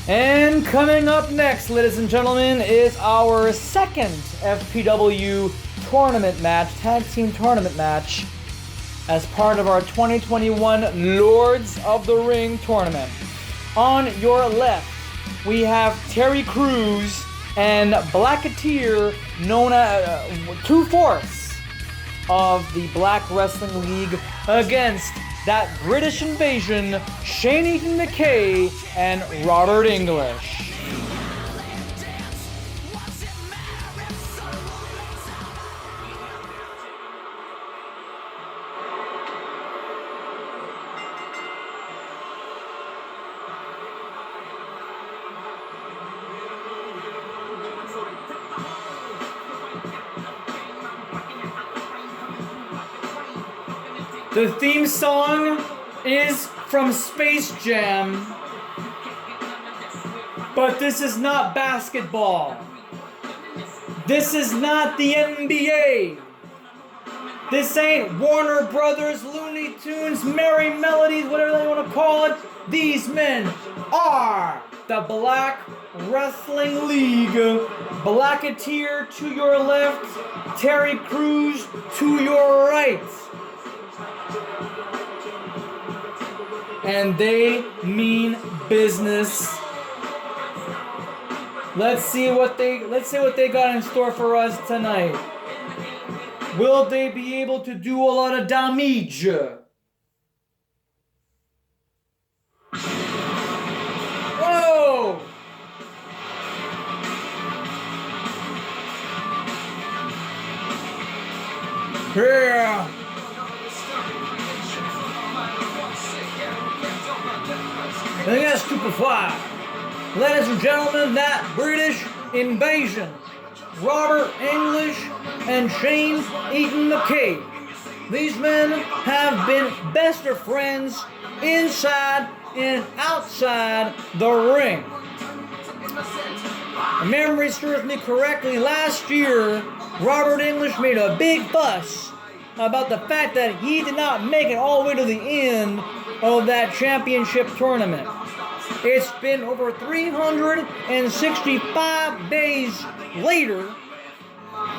And coming up next, ladies and gentlemen, is our second FPW tournament match, tag team tournament match, as part of our 2021 Lords of the Ring tournament. On your left, we have Terry Crews and Blacketeer, known as two-fourths of the Black Wrestling League, against that British invasion, Shane-Eaton, McKay, and Robert English. The theme song is from Space Jam, but this is not basketball. This is not the NBA. This ain't Warner Brothers, Looney Tunes, Merry Melodies, whatever they want to call it. These men are the Black Wrestling League. Blacketeer to your left, Terry Crews to your right. And they mean business. Let's see what they got in store for us tonight. Will they be able to do a lot of damage? Whoa! Yeah. They got stupefied. Ladies and gentlemen, that British invasion. Robert English and Shane-Eaton McKay. These men have been best of friends inside and outside the ring. If memory serves me correctly, last year, Robert English made a big fuss about the fact that he did not make it all the way to the end of that championship tournament. It's been over 365 days later,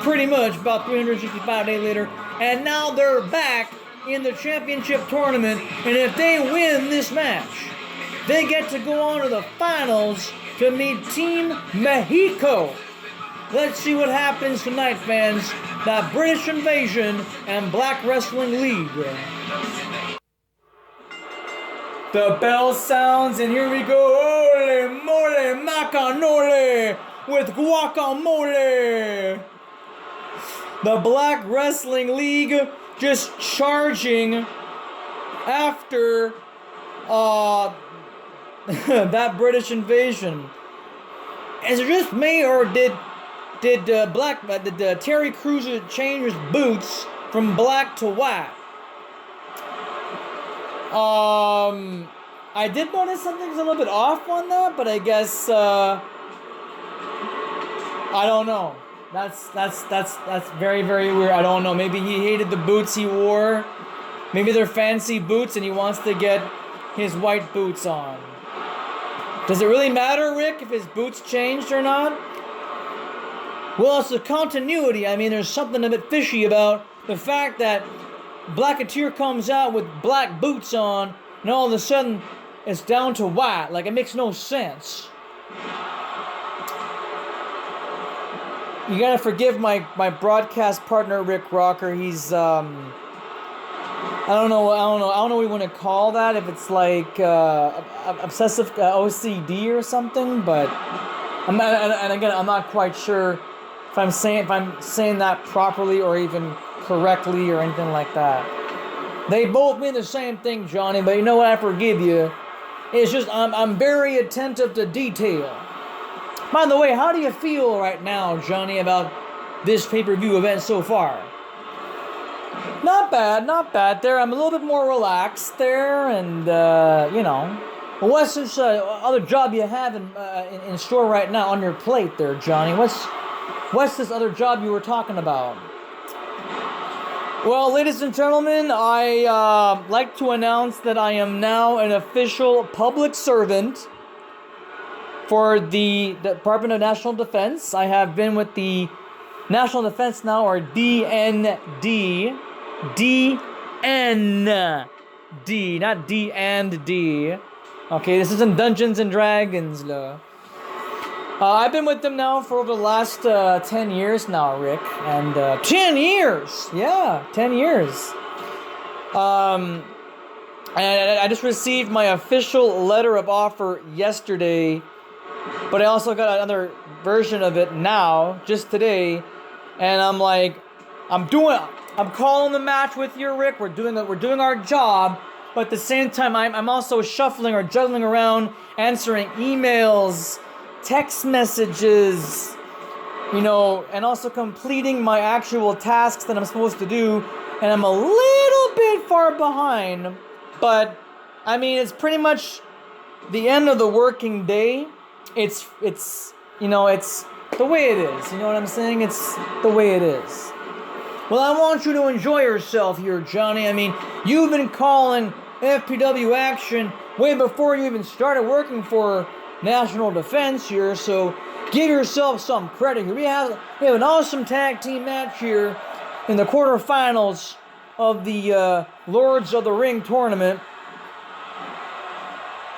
pretty much about 365 days later, and now they're back in the championship tournament, and if they win this match, they get to go on to the finals to meet Team Mexico. Let's see what happens tonight, fans. The British Invasion and Black Wrestling League. The bell sounds, and here we go. Ole mole macanole with guacamole. The Black Wrestling League just charging after that British invasion. Is it just me, or did Terry Crews change his boots from black to white? I did notice something's a little bit off on that, but I guess I don't know. That's very, very weird. I don't know. Maybe he hated the boots he wore. Maybe they're fancy boots and he wants to get his white boots on. Does it really matter, Rick, if his boots changed or not? Well, it's the continuity. I mean, there's something a bit fishy about the fact that Blacketeer comes out with black boots on, and all of a sudden, it's down to white. Like, it makes no sense. You gotta forgive my broadcast partner, Rick Rocker. He's, I don't know what you want to call that, if it's like, obsessive OCD or something, but I'm not quite sure if I'm saying that properly or even correctly or anything like that. They both mean the same thing, Johnny, but you know what? I forgive you. It's just I'm very attentive to detail. By the way, how do you feel right now, Johnny, about this pay-per-view event so far? Not bad there. I'm a little bit more relaxed there, and what's this other job you have in store right now on your plate there, Johnny? What's this other job you were talking about? Well, ladies and gentlemen, I like to announce that I am now an official public servant for the Department of National Defense. I have been with the National Defense now, or DND. DND, not D and D. Okay, this isn't Dungeons and Dragons, though. I've been with them now for over the last 10 years now, Rick. And 10 years! Yeah, 10 years. And I just received my official letter of offer yesterday, but I also got another version of it now, just today. And I'm like, I'm calling the match with you, Rick. We're doing our job, but at the same time, I'm also shuffling or juggling around, answering emails, text messages, and also completing my actual tasks that I'm supposed to do. And I'm a little bit far behind, but I mean, it's pretty much the end of the working day. It's the way it is. You know what I'm saying? It's the way it is. Well, I want you to enjoy yourself here, Johnny. I mean, you've been calling FPW action way before you even started working for National Defense here, so give yourself some credit here. We have an awesome tag team match here in the quarterfinals of the Lords of the Ring tournament.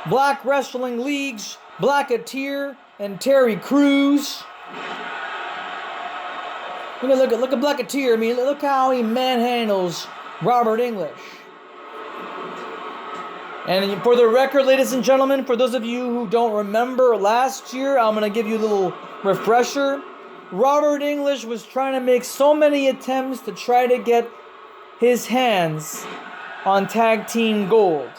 Black Wrestling League's Blacketeer and Terry Crews. Look at Blacketeer. I mean, look how he manhandles Robert English. And for the record, ladies and gentlemen, for those of you who don't remember last year, I'm going to give you a little refresher. Robert English was trying to make so many attempts to try to get his hands on tag team gold.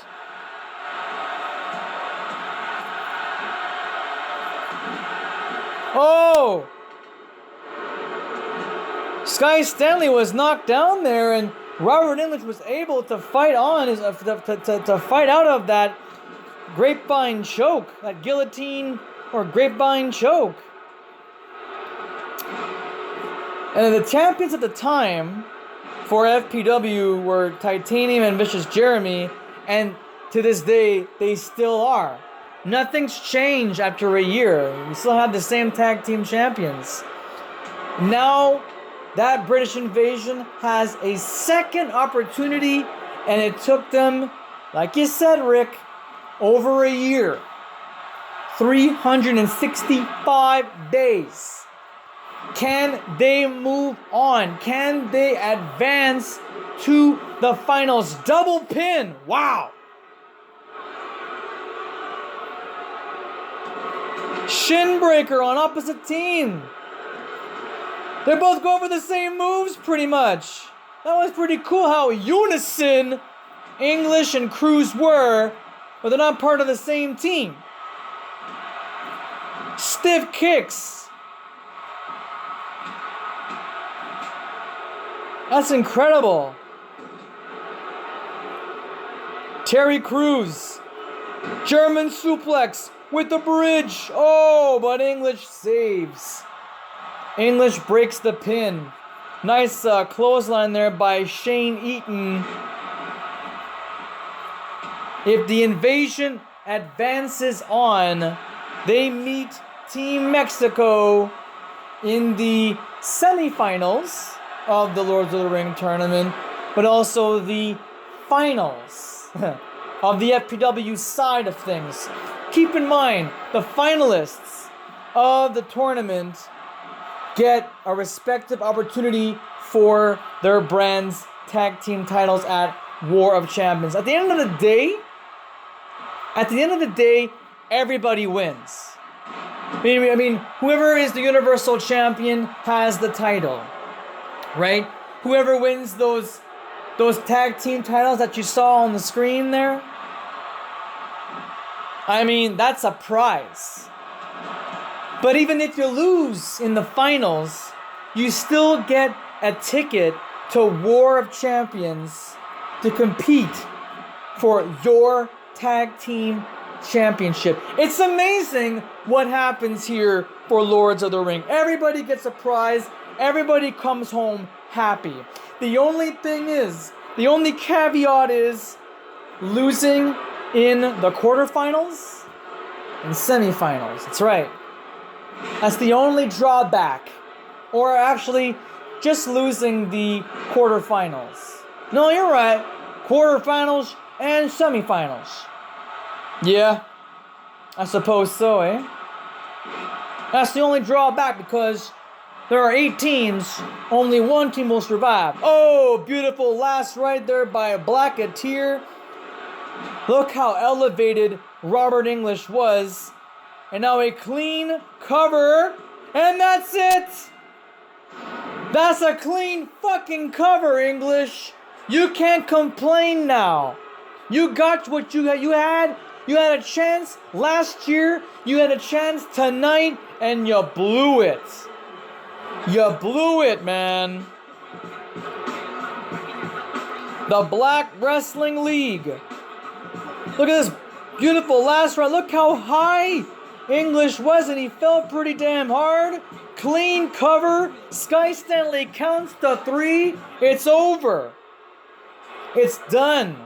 Oh! Sky Stanley was knocked down there, and Robert English was able to fight on to fight out of that grapevine choke, that guillotine or grapevine choke. And the champions at the time for FPW were Titanium and Vicious Jeremy, and to this day they still are. Nothing's changed after a year. We still have the same tag team champions. Now that British Invasion has a second opportunity, and it took them, like you said, Rick, over a year. 365 days. Can they move on? Can they advance to the finals? Double pin. Wow. Shin breaker on opposite team. They both go over the same moves pretty much. That was pretty cool how unison English and Crews were, but they're not part of the same team. Stiff kicks. That's incredible. Terry Crews. German suplex with the bridge. Oh, but English saves. English breaks the pin. Nice clothesline there by Shane-Eaton. If the Invasion advances on, they meet Team Mexico in the semifinals of the Lords of the Ring tournament, but also the finals of the FPW side of things. Keep in mind, the finalists of the tournament get a respective opportunity for their brand's tag team titles at War of Champions. At the end of the day, everybody wins. I mean, whoever is the Universal Champion has the title, right? Whoever wins those tag team titles that you saw on the screen there, I mean, that's a prize. But even if you lose in the finals, you still get a ticket to War of Champions to compete for your tag team championship. It's amazing what happens here for Lords of the Ring. Everybody gets a prize. Everybody comes home happy. The only caveat is losing in the quarterfinals in semifinals. That's right. That's the only drawback. Or actually, just losing the quarterfinals. No, you're right. Quarterfinals and semifinals. Yeah, I suppose so, eh? That's the only drawback because there are 8 teams. Only one team will survive. Oh, beautiful last right there by Blacketeer. Look how elevated Robert English was. And now a clean cover. And that's it. That's a clean fucking cover, English. You can't complain now. You got what you had. You had a chance last year. You had a chance tonight. And you blew it. You blew it, man. The Black Wrestling League. Look at this beautiful last round. Look how high English was, and he fell pretty damn hard. Clean cover. Sky Stanley counts to 3. It's over. It's done.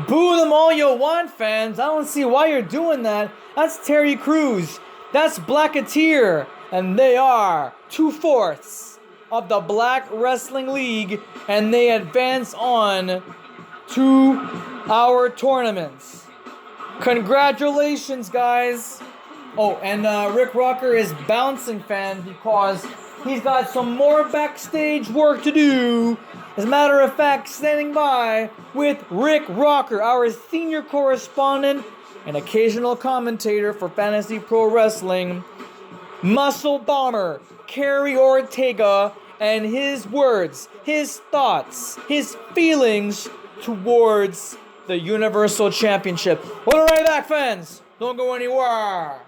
Boo them all you want, fans. I don't see why you're doing that. That's Terry Crews. That's Blacketeer. And they are 2/4 of the Black Wrestling League. And they advance on to our tournaments. Congratulations, guys. Oh, and Rick Rocker is bouncing, fans, because he's got some more backstage work to do. As a matter of fact, standing by with Rick Rocker, our senior correspondent and occasional commentator for Fantasy Pro Wrestling, Muscle Bomber, Kerry Ortega, and his words, his thoughts, his feelings towards the Universal Championship. We'll be right back, fans. Don't go anywhere.